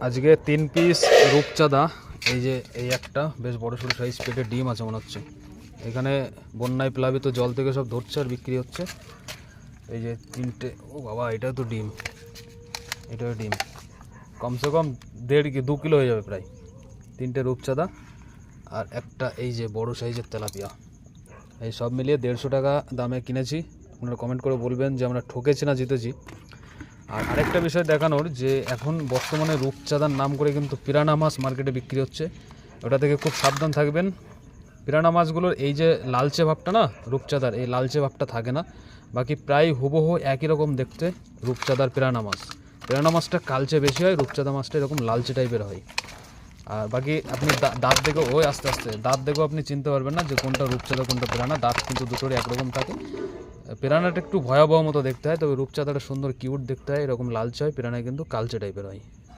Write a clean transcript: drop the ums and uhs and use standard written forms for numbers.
আজকে 3 পিস রূপচাঁদা, এই যে এই একটা বেশ বড় সড়ো সাইজ পেটে ডিম আছে মনে হচ্ছে। এখানে বন্যায় প্লাবিত জল থেকে সব ধরছে আর বিক্রি হচ্ছে। এই যে 3টে, ও বাবা এটাও তো ডিম, এটাও ডিম, কমসে কম 1.5-2 কিলো হয়ে যাবে প্রায়। 3টে রূপচাঁদা আর একটা এই যে বড় সাইজের তেলাপিয়া, এই সব মিলিয়ে 150 টাকা দামে কিনেছি। আপনারা কমেন্ট করে বলবেন যে আমরা ঠকেছি না জিতেছি। আর আরেকটা বিষয় দেখানোর, যে এখন বর্তমানে রূপচাঁদার নাম করে কিন্তু পিরানা মাছ মার্কেটে বিক্রি হচ্ছে, ওটা থেকে খুব সাবধান থাকবেন। পিরানা মাছগুলোর এই যে লালচে ভাবটা না, রূপচাঁদার এই লালচে ভাবটা থাকে না, বাকি প্রায় হুবহু একই রকম দেখতে রূপচাঁদার পিরানা মাছ। পিরানা মাছটা কালচে বেশি হয়, রূপচাঁদা মাছটা এরকম লালচে টাইপের হয়। আর বাকি আপনি দাঁত দেখেও আস্তে আস্তে দাঁত দেখেও আপনি চিনতে পারবেন না যে কোনটা রূপচাঁদা কোনটা পিরানা। দাঁত কিন্তু দুটোরই একরকম থাকে। পিরানাটা একটু ভয়াবহ মতো দেখতে হয়, তবে রূপচাঁদাটা সুন্দর কিউট দেখতে হয়, এরকম লালচে হয়। পিরানায় কিন্তু কালচে টাইপের হয়।